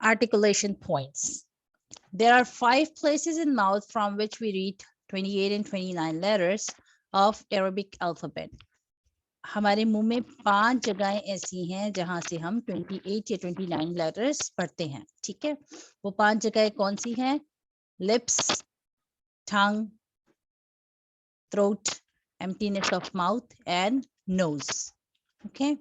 articulation points. There are 5 places in mouth from which we read 28 and 29 letters of Arabic alphabet. हमारे मुंह में 5 जगहें ऐसी हैं जहां से हम 28 या 29 लेटर्स पढ़ते हैं, ठीक है? वो 5 जगहें कौन सी हैं? Lips, tongue, throat, emptiness of mouth and nose. Okay.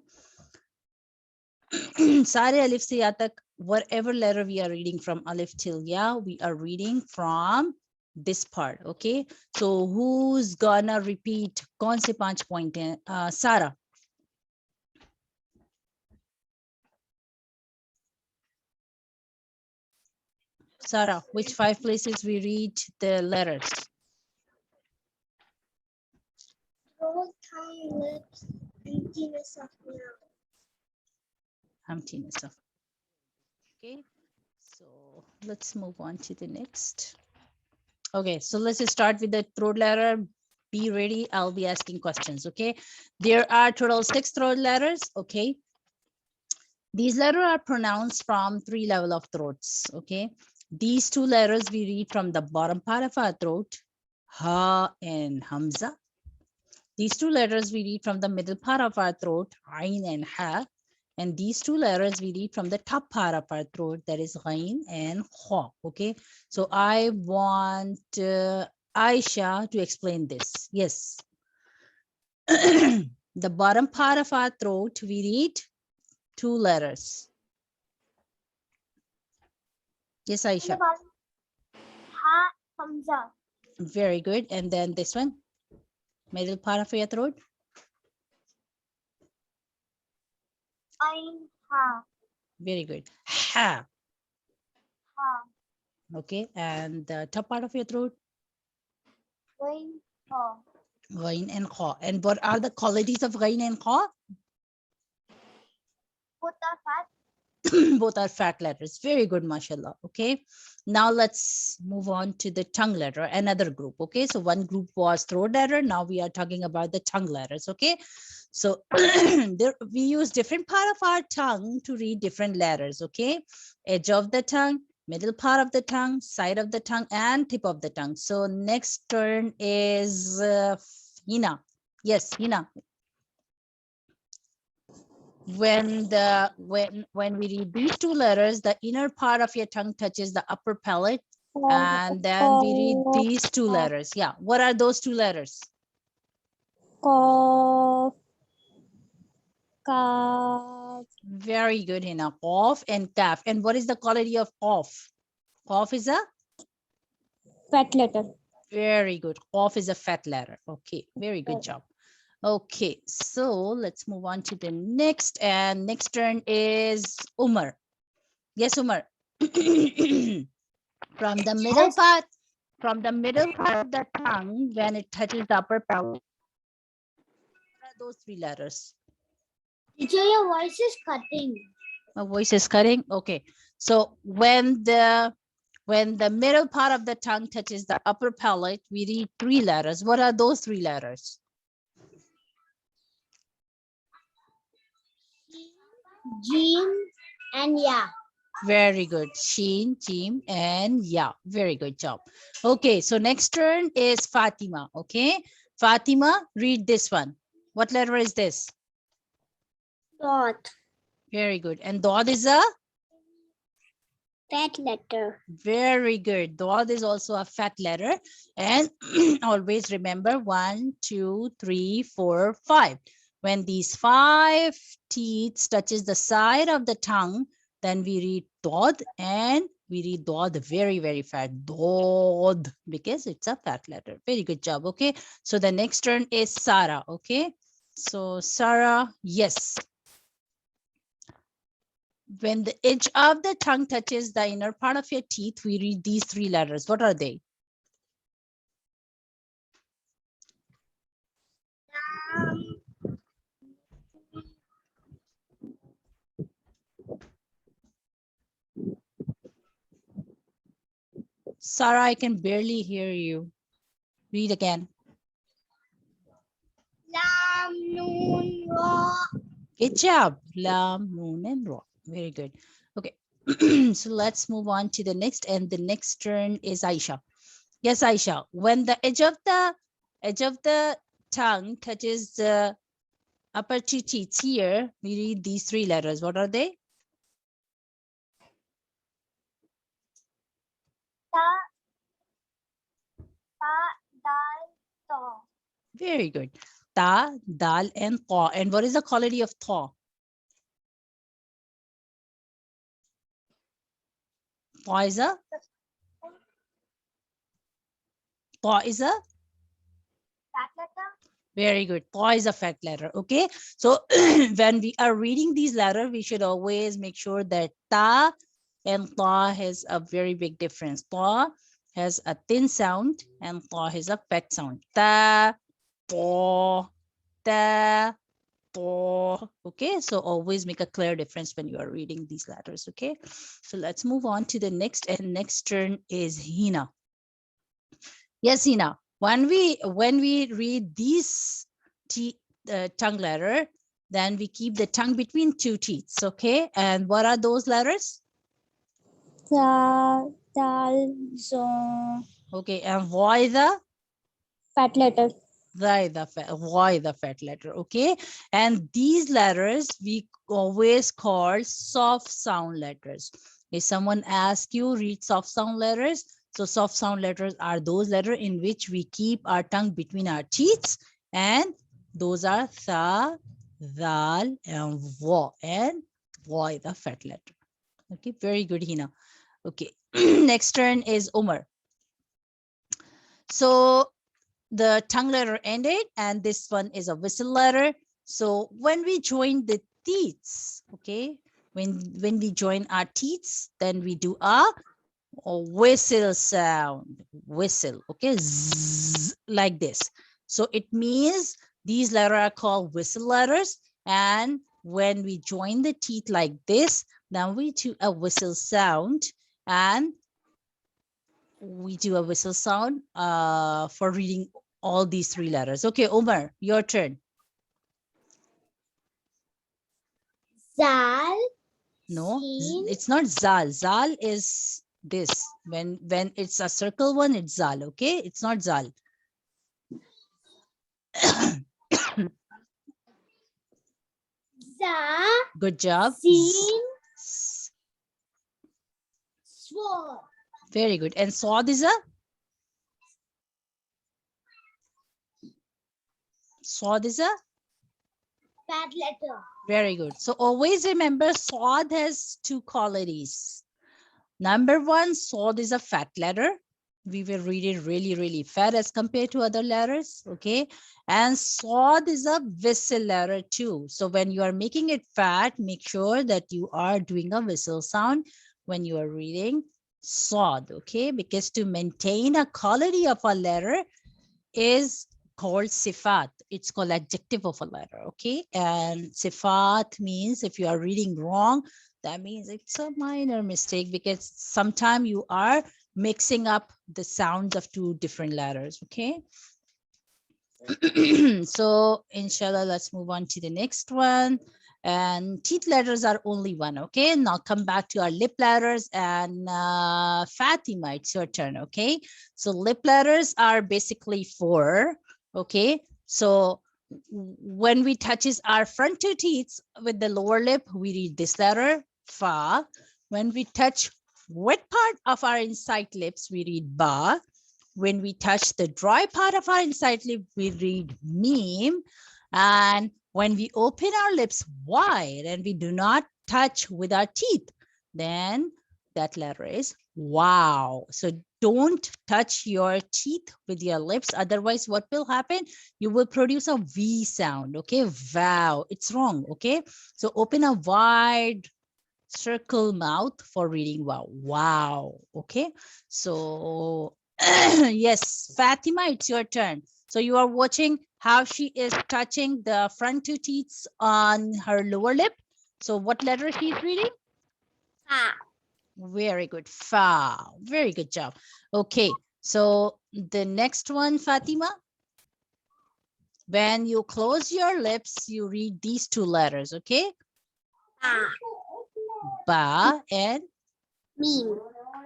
सारे अलिफ से या तक, whatever letter we are reading from alif till ya, we are reading from this part. Okay, so who's gonna repeat? कौन से 5 point हैं? Sarah. Sarah, which 5 places we read the letters? Throat, tongue, lips, emptiness of mouth. Emptiness of. Okay, so let's move on to the next. Okay, so let's just start with the throat letter. Be ready, I'll be asking questions. Okay, there are total 6 throat letters. Okay, these letters are pronounced from 3 levels of throats. Okay, these 2 letters we read from the bottom part of our throat, ha and hamza. These 2 letters we read from the middle part of our throat, ain and ha. And these 2 letters we read from the top part of our throat, that is ghain and kha. Okay, so I want Aisha to explain this. Yes. The bottom part of our throat, we read 2 letters. Yes, Aisha. Ha, hamza. Very good. And then this one, middle part of your throat. Ain, ha. Very good. Ha. Ha. Okay, and the top part of your throat. Ghain, ha. Ghain and kha. And what are the qualities of ghain and kha? Both are fat. Both are fat letters. Very good, mashallah. Okay, now let's move on to the tongue letter, another group. Okay, so one group was throat letter. Now we are talking about the tongue letters. Okay, so there, we use different part of our tongue to read different letters. Okay, edge of the tongue, middle part of the tongue, side of the tongue, and tip of the tongue. So next turn is Hina. Yes, Hina. When we read these 2 letters, the inner part of your tongue touches the upper palate, and then we read these 2 letters. Yeah, what are those 2 letters? Qaf, kaf. Very good, Hina. Qaf and kaf. And what is the quality of qaf? Qaf is a Fat letter. very good. Qaf is a fat letter. Okay, very good job. Okay, so let's move on to the next, and next turn is Umar. Yes, Umar. From the middle part, of the tongue, when it touches the upper palate, what are those 3 letters? Teacher, your voice is cutting. My voice is cutting. Okay, so when the middle part of the tongue touches the upper palate, we read 3 letters. What are those 3 letters? Jim and ya. Very good. Sheen, Jim, and Ya. Very good job. Okay, so next turn is Fatima. Okay, Fatima, read this one. What letter is this? Dot. Very good. And Dod is a? Fat letter. Very good. Dod is also a fat letter. And always remember 1, 2, 3, 4, 5. When these 5 teeth touches the side of the tongue, then we read Dod, and we read Dod very, very fat. Dod, because it's a fat letter. Very good job. Okay, so the next turn is Sarah. Okay, so Sarah, yes. When the edge of the tongue touches the inner part of your teeth, we read these 3 letters. What are they? Sarah, I can barely hear you. Read again. Lam, noon, ra. Good job. Lam, Noon, and Ra. Very good. Okay. So let's move on to the next, and the next turn is Aisha. Yes, Aisha. When the edge of the tongue touches the upper two teeth here, we read these three letters. What are they? Ta, ta, dal, to. Very good. Ta, dal, and ta. And what is the quality of ta? Ta is a ta is a Fat letter. very good. Ta is a fat letter. Okay. So when we are reading these letters, we should always make sure that ta and ta has a very big difference. Ta has a thin sound and ta has a fat sound. Ta, ta, ta, ta. Okay. So always make a clear difference when you are reading these letters. Okay. So let's move on to the next, and next turn is Hina. Yes, Hina. When we read these tongue letter, then we keep the tongue between two teeth. Okay. And what are those letters? Ta, dal, zo. Okay. And why the? Fat letter. Why the fat letter? Okay. And these letters we always call soft sound letters. If someone asks you read soft sound letters, so soft sound letters are those letters in which we keep our tongue between our teeth, and those are tha, dal, and wa, and why the fat letter. Okay, very good, Hina. Okay, next turn is Umar. So the tongue letter ended, and this one is a whistle letter. So when we join the teeth, okay, when we join our teeth, then we do a whistle sound, whistle, okay, Zzz, like this. So it means these letters are called whistle letters, and when we join the teeth like this, then we do a whistle sound, and we do a whistle sound for reading all these three letters. Okay, Omar, your turn. Zal, No, Sin. it's not zal. Zal is this. When it's a circle one, it's zal. Okay, it's not zal. Za, Good job. Sin, Sword. Very good. And swad is a? Swad is a? Fat letter. Very good. So always remember swad has two qualities. Number one, swad is a fat letter. We will read it really, really fat as compared to other letters. Okay. And swad is a whistle letter too. So when you are making it fat, make sure that you are doing a whistle sound when you are reading swad. Okay. Because to maintain a quality of a letter is called sifat. It's called adjective of a letter. Okay. And sifat means if you are reading wrong, that means it's a minor mistake, because sometimes you are mixing up the sounds of two different letters. Okay. So inshallah, let's move on to the next one. And teeth letters are only one. Okay. Now come back to our lip letters, and Fatima, it's your turn. Okay. So lip letters are basically four. Okay. So when we touches our front two teeth with the lower lip, we read this letter, fa. When we touch wet part of our inside lips, we read ba. When we touch the dry part of our inside lip, we read meme. And when we open our lips wide and we do not touch with our teeth, then that letter is wow. So don't touch your teeth with your lips. Otherwise, what will happen? You will produce a V sound. Okay, wow. It's wrong. Okay, so open a wide circle mouth for reading wow. Wow. Okay, so yes, Fatima, it's your turn. So you are watching how she is touching the front two teeth on her lower lip. So what letter she's reading? Fa. Very good. Fa. Very good job. Okay. So the next one, Fatima. When you close your lips, you read these two letters. Okay. Fa. Ba and Meme.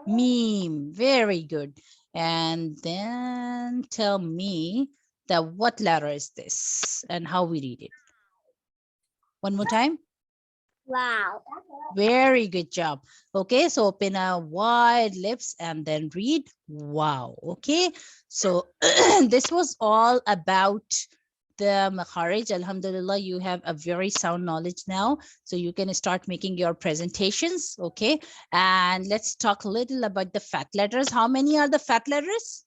Meme. Very good. And then tell me that what letter is this and how we read it. One more time. Wow. Very good job. Okay, so open a wide lips and then read wow. Okay, so this was all about the Makharij. Alhamdulillah, you have a very sound knowledge now. So you can start making your presentations. Okay, and let's talk a little about the fat letters. How many are the fat letters?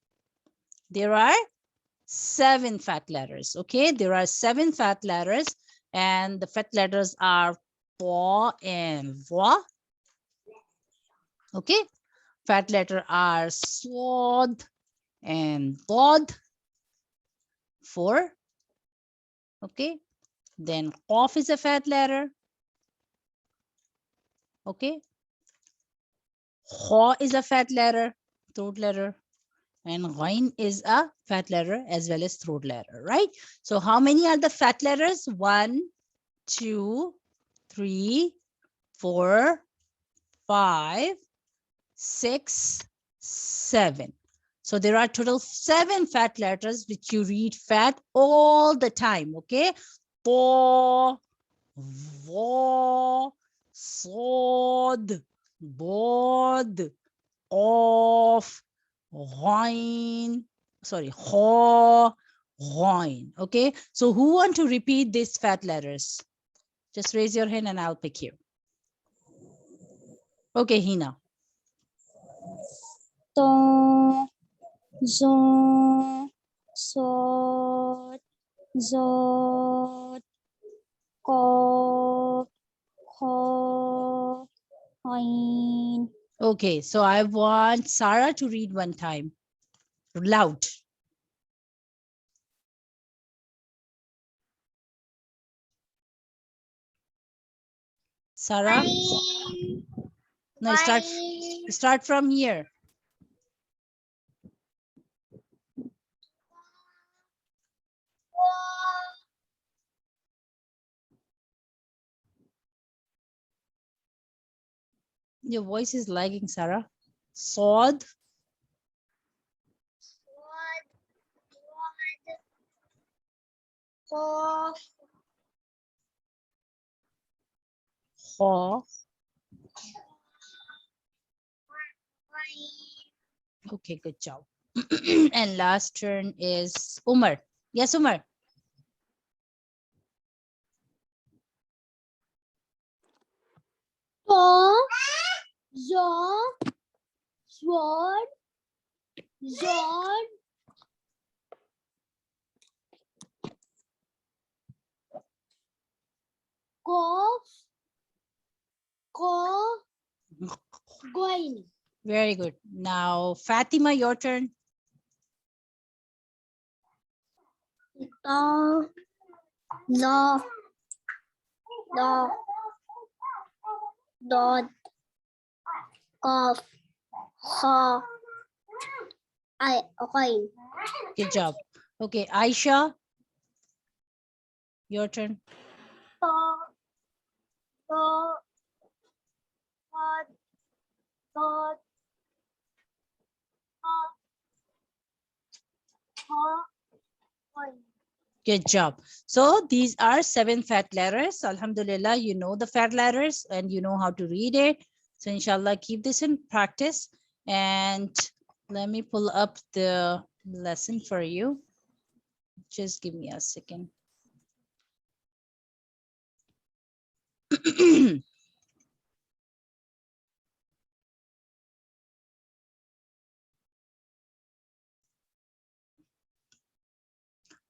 There are 7 fat letters. Okay, there are 7 fat letters, and the fat letters are po and va. Okay, fat letter are swad and bod. 4. Okay, then qaf is a fat letter. Okay, kha is a fat letter, throat letter, and ghain is a fat letter as well as throat letter, right? So how many are the fat letters? 1, 2, 3, 4, 5, 6, 7. So there are total 7 fat letters which you read fat all the time. Okay, po, vo, sod, bod, of, ghain, sorry, kha, ghain. Okay, so who want to repeat these fat letters? Just raise your hand and I'll pick you. Okay, Hina. To, zo, so, zot, ko, ko, coin. Okay, so I want Sarah to read one time, loud. Sarah, no, start from here. Your voice is lagging, Sarah. Sod, kha. Okay, good job. And last turn is Umar. Yes, Umar. To, zo, sword, zod, cough, ko, coin. Very good. Now, Fatima, your turn. To, zo, do, dot, cough, ha, I, coin. Good job. Okay, Aisha, your turn. To, do, dot, dot, ha, coin. Good job. So these are 7 fat letters. Alhamdulillah, you know the fat letters and you know how to read it. So inshallah, keep this in practice. And let me pull up the lesson for you. Just give me a second.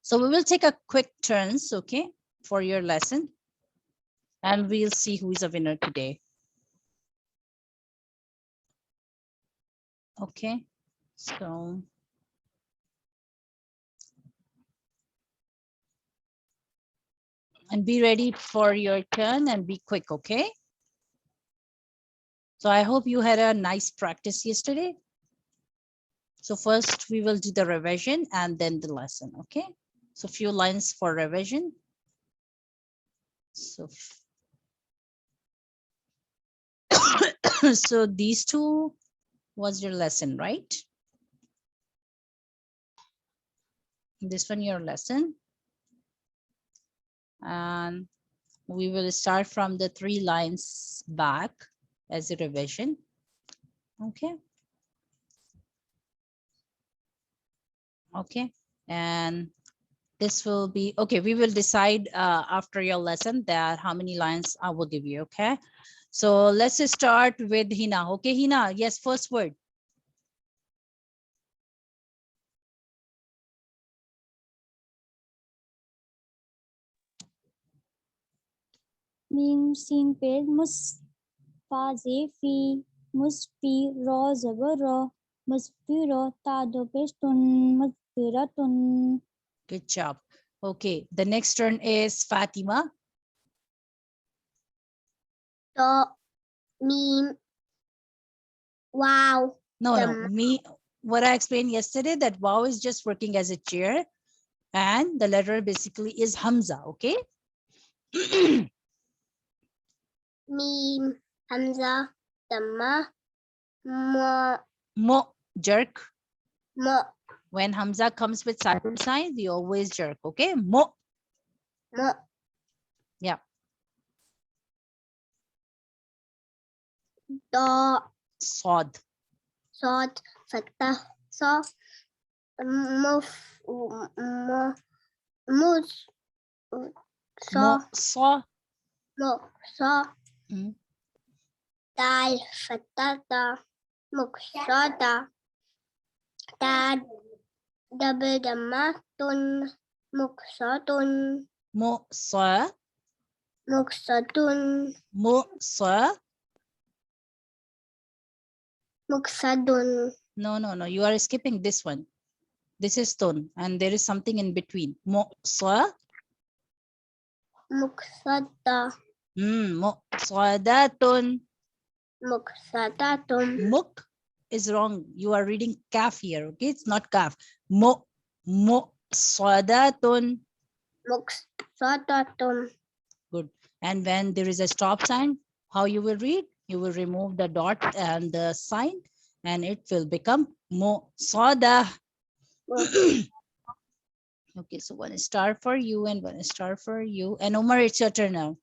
So we will take a quick turns, okay, for your lesson. And we'll see who is a winner today. Okay, so. And be ready for your turn and be quick, okay? So I hope you had a nice practice yesterday. So first we will do the revision and then the lesson, okay? So few lines for revision. So So these two was your lesson, right? This one your lesson. And we will start from the 3 lines back as a revision. Okay. Okay. And this will be, okay, we will decide after your lesson that how many lines I will give you, okay? So let's start with Hina. Okay, Hina, yes, first word. Mim sin ped mus faze fi musfi ro zabaro musfiro tado pestun musfiratun. Good job. Okay, the next turn is Fatima. Do mim wow. No, no, Dam. me, what I explained yesterday, that wow is just working as a chair and the letter basically is Hamza, okay? Mim hamza damma mo Mo, jerk. mo When Hamza comes with silent sign, we always jerk, okay? Mo, mo. yeah. Do Sod, sod fatah so muf mo mus so mo, so. mo so Mm. dal fatata muksada dad double damatun muksatun Mo, so, muksatun mo, so. muksadun No, no, no, you are skipping this one. This is tone and there is something in between. Mo, so. muksada Mo, sodatun. muksadatun Muk is wrong. You are reading kaf here, okay? It's not kaf. Mo, sodatun. muksadatun Good. And when there is a stop sign, how you will read? You will remove the dot and the sign and it will become mo, soda. Okay, so 1 star for you and 1 star for you. And Omar, it's your turn now.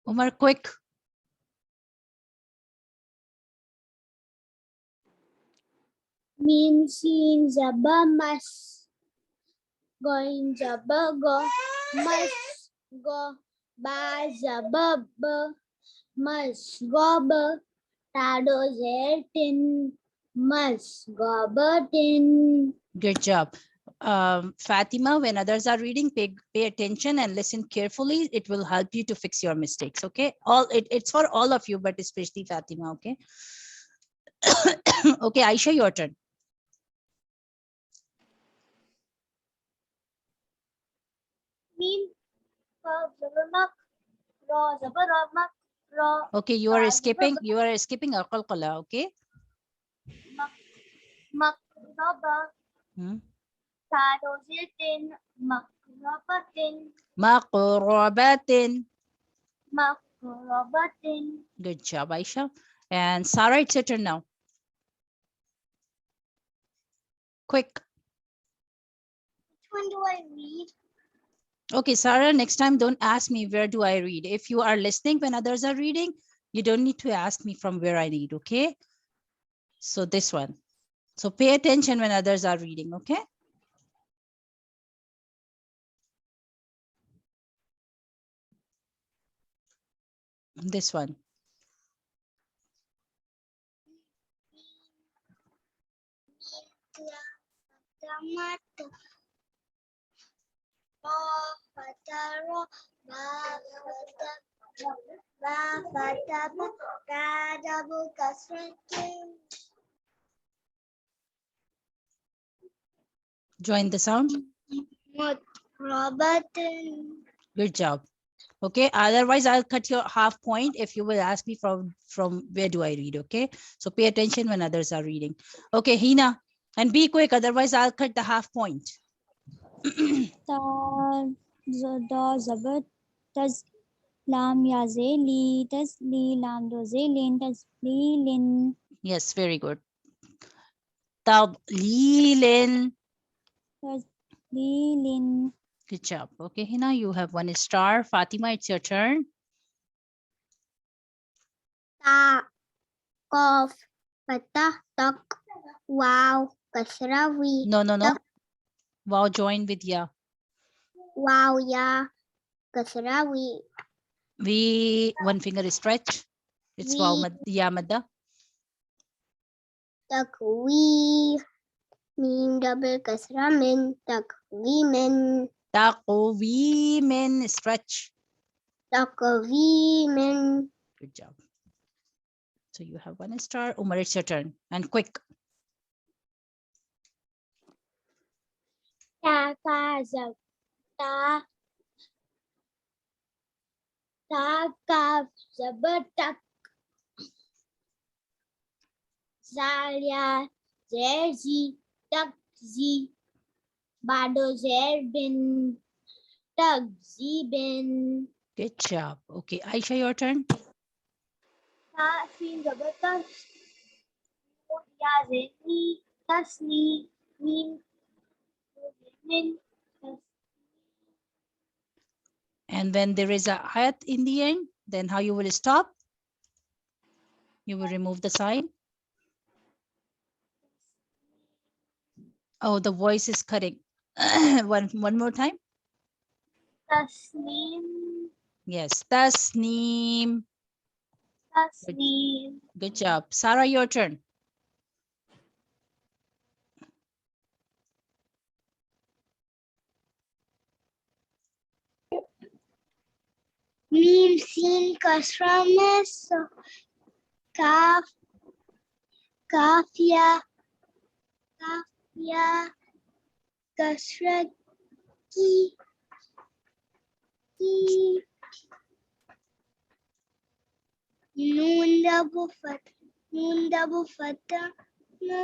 Omar, quick. min sin zabamas going zabago mas go ba zabab mas goba tado zertin mas gobertin. Good job. Fatima, when others are reading, pay attention and listen carefully. It will help you to fix your mistakes, okay? It's for all of you, but especially Fatima, okay? Okay, Aisha, your turn. Mim zabamak ro zabaramak ro Okay, you are skipping Aqalqala, okay? mak roba Hmm? tado zertin mak robatin Maqrabatin. mak robatin. Good job, Aisha. And Sarah, it's your turn now. Quick. Which one do I read? Okay, Sarah, next time don't ask me where do I read. If you are listening when others are reading, you don't need to ask me from where I read, okay? So this one. So pay attention when others are reading, okay? This one. Tomato. Fataro. Fatabo. Kadabu kasratin. Join the sound. Mut robatin. Good job. Okay, otherwise I'll cut your half point if you will ask me from where do I read, okay? So pay attention when others are reading. Okay, Hina, and be quick, otherwise I'll cut the half point. Tar Da zabar taz lam yaze li taz li lam doze lin taz li lin Yes, very good. Tadlilin. taz li lin. Good job. Okay, Hina, you have 1 star. Fatima, it's your turn. Ta qaf fatah tak wow kasrawi No, no, no. Wow, join with ya. wow ya kasrawi We, one finger stretch. It's wow, ya madda. takwi mim double kasra min takwi min Taqwimin, stretch. takwi min Good job. So you have 1 star. Umar, it's your turn. And quick. ta ka zab ta ta kaf zabar tak zalia zerzi takzi bado zerbin tagzibin Good job. Okay, Aisha, your turn. ta sin zabar tas ya zeni tasni min min And when there is a ayat in the end, then how you will stop? You will remove the sign. Oh, the voice is cutting. one more time. tasnim Yes, tasneem. tasnim Good job. Sarah, your turn. mim sin kasra mes kaf kafia kafia kasra ki ki nun double fata na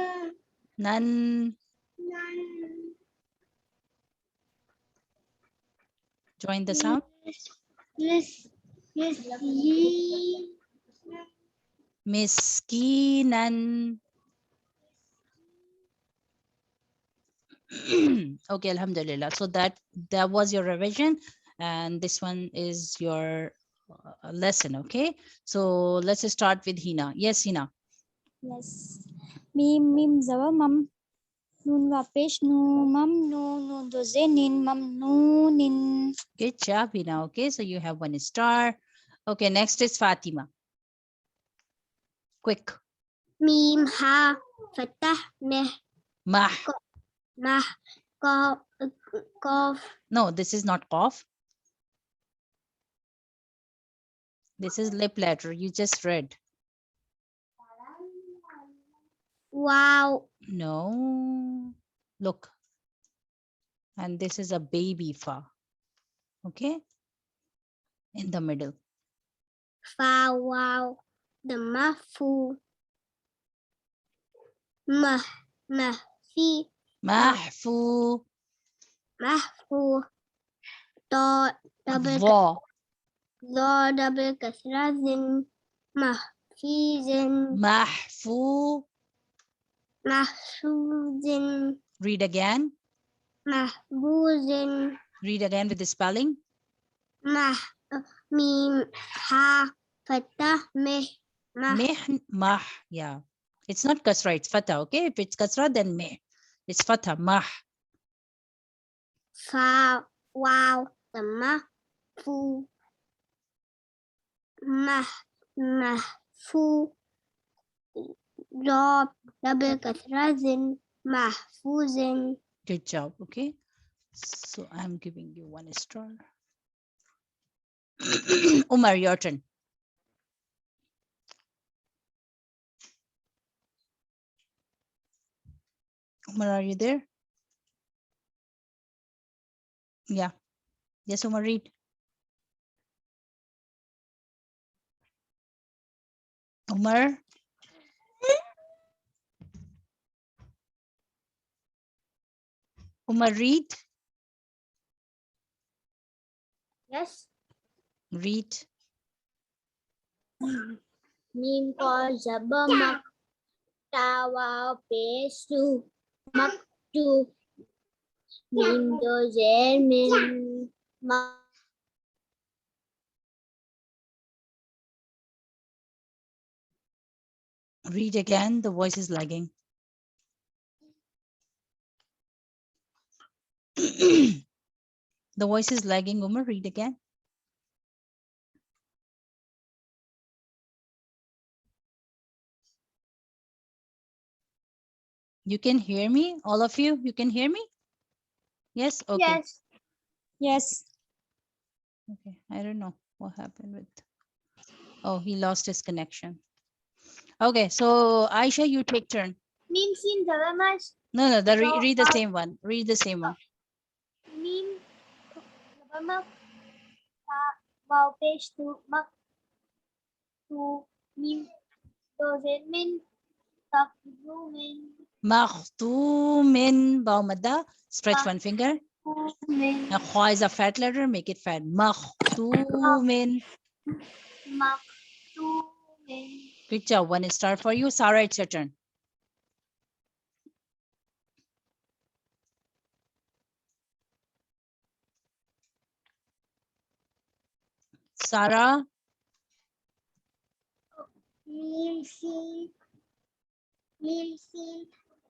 None. nan Join the sound. miss yi Miskinan. Okay, alhamdulillah. So that was your revision, and this one is your lesson. Okay, so let's start with Hina. Yes, Hina. yes mim zawa mam nun wapesh nu mam nu doze nin mam nin Good job, Hina. Okay, so you have 1 star. Okay, next is Fatima. Quick. mim ha fatah meh Mah. mah kof No, this is not cough. This is lip letter. You just read. wow No. Look. And this is a baby fa. Okay. In the middle. fa wow the mafu mah mahfi Mahfu. mahfu to double Va. do double kasra zin mahfizin Mahfu. mahfuzin Read again. mahbuzin Read again with the spelling. mah mim ha fatah meh mah Meh. Mah. Yeah. It's not kasra, it's fatha. Okay. If it's kasra, then meh. It's fatha. Mah. fa wow the mahfu mahfu do double kasra zin mahfuzin Good job. Okay. So I'm giving you 1 star. Umar, your turn. Umar, are you there? Yeah. Yes, Umar, read. Umar. Umar, read. Yes. Read. Mim ko zaba mak tawa pesu mak tu mim do zen min mak Read again. The voice is lagging. The voice is lagging, Umar. Read again. You can hear me? All of you? You can hear me? Yes? Okay. Yes. Yes. Okay. I don't know what happened with. Oh, he lost his connection. Okay. So, Aisha, you take turn. Mim sin zaba mas No, so read the same one. Read the same one. mim zaba mak tawa pesu mak tu mim do zen min tak tu min Makhtumin Baumada. Stretch one finger. min Now, Khwa is a fat letter. Make it fat. Makhtumin. mak tu min. Good job. One star for you. Sarah, it's your turn. Sarah. Mim sin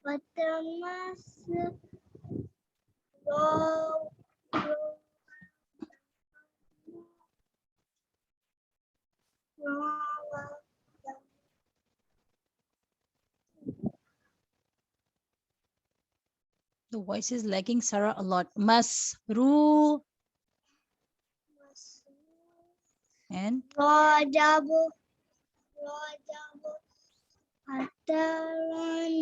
Batamas Row The voice is lagging Sarah a lot. Masru and Rojabu Ataran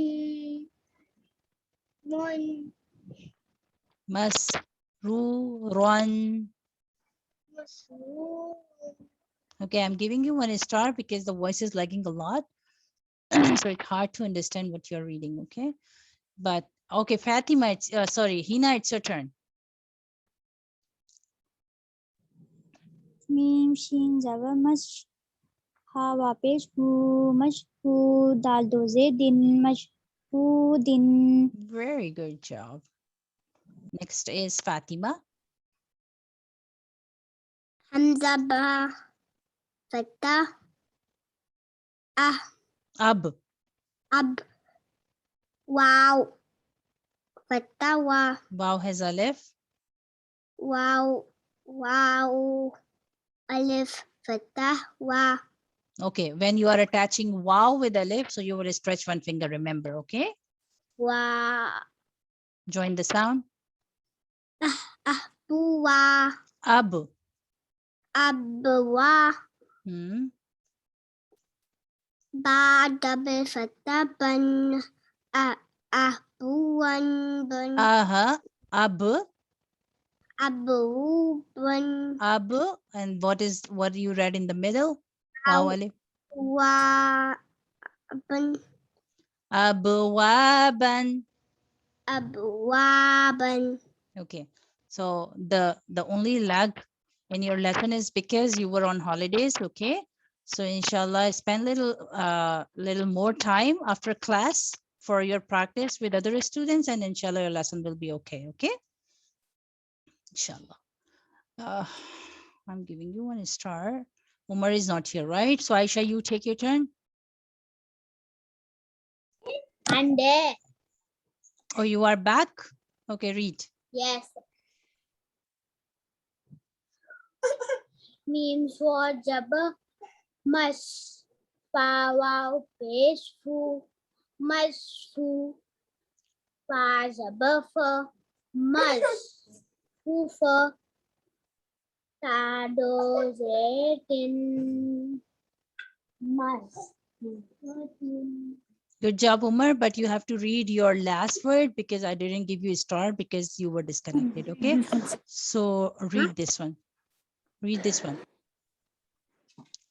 Mon Masru Ron. Masru Okay, I'm giving you 1 star because the voice is lagging a lot. So it's hard to understand what you're reading, okay? But okay, Fatima, sorry, Hina, it's your turn. Mim Shin Zava Mash Hawa Pesh Hu Mash Hu Dal Doze Din Mash Hu Din Very good job. Next is Fatima. Hamza Ba Fatah Ab. Ab Wow Fatawa Wow has Aleph. Wow Alif Fatah Wa Okay, when you are attaching wow with Aleph, so you will stretch one finger, remember, okay? Wa Join the sound. Buwa Ab. Abwa Ba double Fatah Ban Abuan Ban Aha. Ab. Abu Ban Ab. And what you read in the middle? Wow Aleph. Wa Ban Abwaban. Abwaban Okay, so the only lag in your lesson is because you were on holidays. Okay, so inshallah spend little more time after class for your practice with other students, and inshallah your lesson will be okay. Okay, inshallah. I'm giving you 1 star. Umar is not here, right? So Aisha, you take your turn. and there. Oh, you are back. Okay, read. Yes. Memes for Jabba must wow peaceful must was a buffer must for shadows in must. Good job, Umar, but you have to read your last word because I didn't give you a star because you were disconnected, okay? So read this one. Read this one.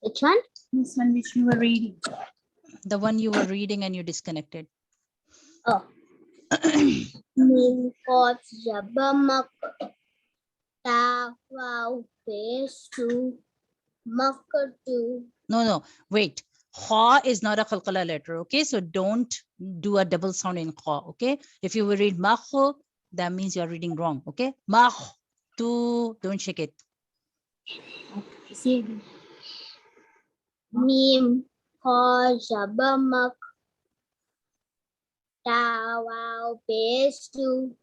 Which one? This one which you were reading. The one you were reading and you disconnected. Oh. Min for Jabba Ta, wow, face to, makar to. No, wait. Kha is not a qalqala letter, okay? So don't do a double sound in kha, okay? If you will read makh, that means you're reading wrong, okay? Makh, tu, don't shake it. Mim, kha, shabamak. Ta, wow, face to,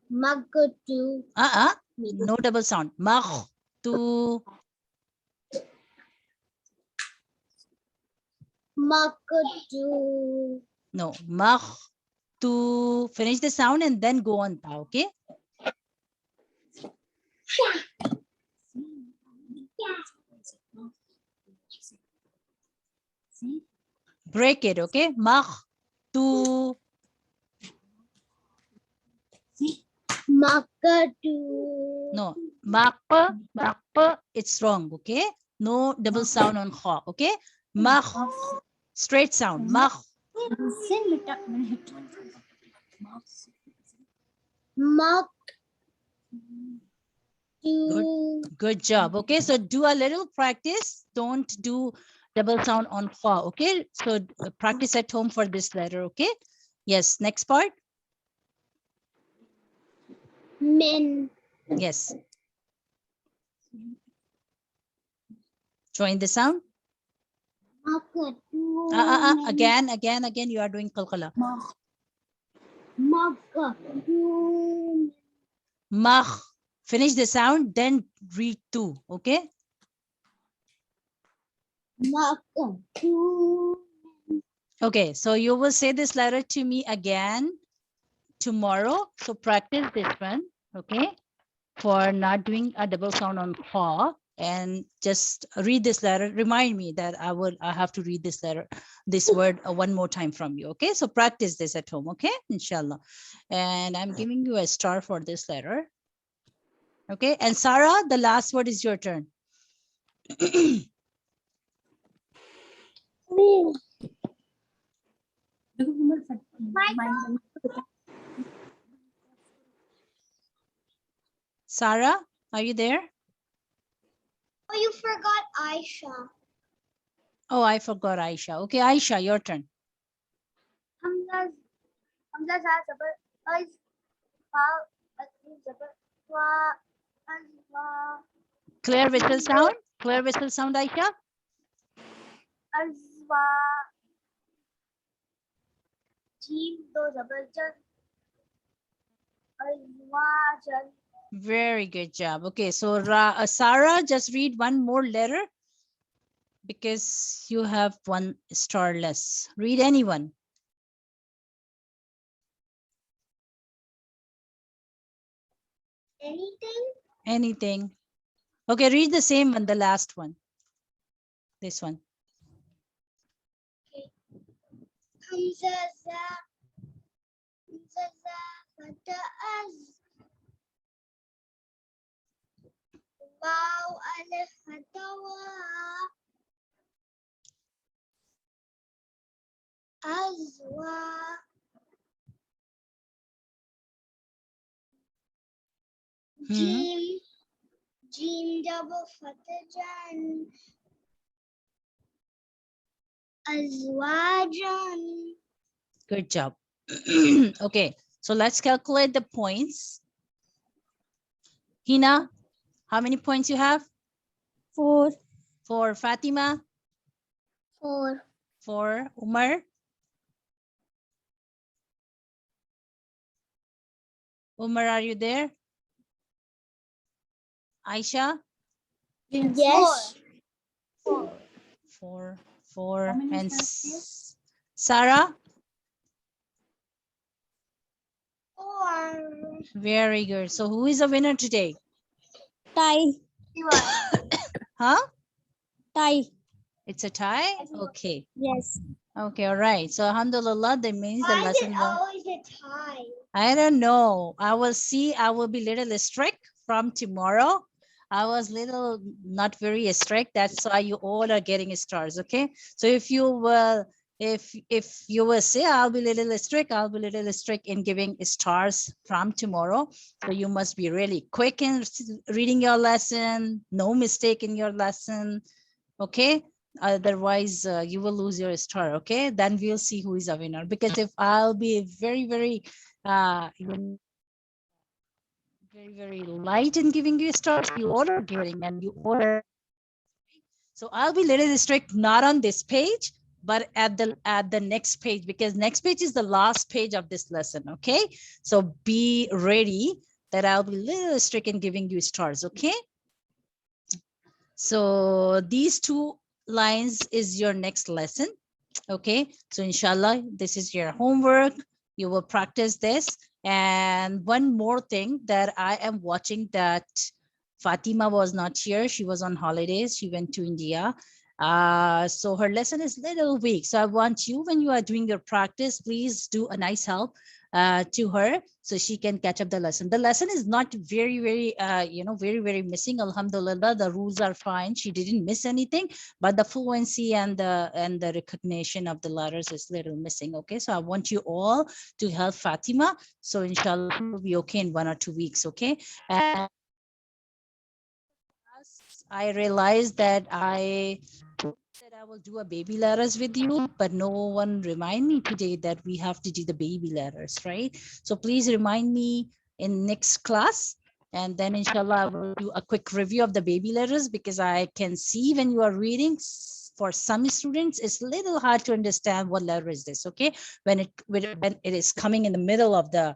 makar to. No double sound. Makh, tu, Makar to. no, makh, tu. Finish the sound and then go on ta, okay? Break it, okay? Makh, tu. Makar to. No, makh, it's wrong, okay? No double sound on kha, okay? Makh, straight sound. Makh. Mak Good. to. Good job. Okay, so do a little practice. Don't do double sound on fa. Okay, so practice at home for this letter. Okay. Yes. Next part. Min. Yes. Join the sound. Makar to. Again. You are doing qalqala. Makar to. Makh. Finish the sound, then read two. Okay. Makar to. Okay. So you will say this letter to me again tomorrow. So practice this one. Okay. For not doing a double sound on fa, and just read this letter. Remind me that I have to read this letter, this word one more time from you. Okay, so practice this at home. Okay, inshallah. And I'm giving you a star for this letter. Okay, and Sarah, the last word is your turn. Min. Sarah, are you there? Oh, you forgot Aisha. Oh, I forgot Aisha. Okay, Aisha, your turn. Hamza za zabar az fa az zabar wa az wa Clear whistle sound. Clear whistle sound, Aisha. az wa jim do zabar jan az wa jan. Very good job. Okay, so Sarah, just read one more letter because you have one star less. Read anyone. Anything? Anything. Okay, read the same one, the last one. This one. Hamza za fata az wow al fatawa azwa jim jim double fatajan azwajan. Good job. Okay, so let's calculate the points. Hina, how many points you have? 4. For Fatima? 4. For Umar? Umar, are you there? Aisha? Yes. 4. And Sarah? 4. Very good. So who is the winner today? Tie. Huh? Tie. It's a tie? Okay. Yes. Okay, all right. So alhamdulillah, that means the Why is lesson it will... always a tie? I don't know. I will see. I will be little strict from tomorrow. I was little not very strict. That's why you all are getting stars. Okay. So if you will, if you will say I'll be little strict, I'll be little strict in giving stars from tomorrow. So you must be really quick in reading your lesson, no mistake in your lesson. Okay, otherwise you will lose your star. Okay, then we'll see who is a winner, because if I'll be very very light in giving you stars, you order getting and you order. So I'll be little strict, not on this page, but at the next page, because next page is the last page of this lesson. Okay, so be ready that I'll be little strict in giving you stars. Okay, so these two lines is your next lesson. Okay, so inshallah, this is your homework. You will practice this. And one more thing that I am watching, that Fatima was not here. She was on holidays. She went to India. So her lesson is little weak. So I want you, when you are doing your practice, please do a nice help to her so she can catch up the lesson. The lesson is not very very missing. Alhamdulillah, the rules are fine. She didn't miss anything, but the fluency and the recognition of the letters is little missing. Okay, so I want you all to help Fatima. So inshallah, it will be okay in 1 or 2 weeks. Okay. And I realized that I will do a baby letters with you, but no one remind me today that we have to do the baby letters, right? So please remind me in next class, and then inshallah I will do a quick review of the baby letters, because I can see when you are reading, for some students it's a little hard to understand what letter is this. Okay, when it is coming in the middle of the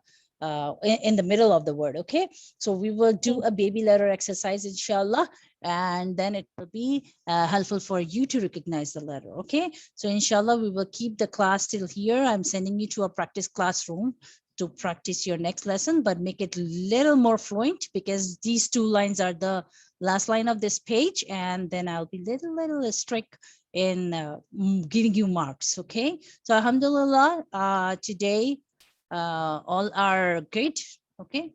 in the middle of the word. Okay, so we will do a baby letter exercise inshallah, and then it will be helpful for you to recognize the letter. Okay, so inshallah we will keep the class till here. I'm sending you to a practice classroom to practice your next lesson, but make it a little more fluent, because these two lines are the last line of this page, and then I'll be little strict in giving you marks. Okay, so alhamdulillah, today all are great. Okay,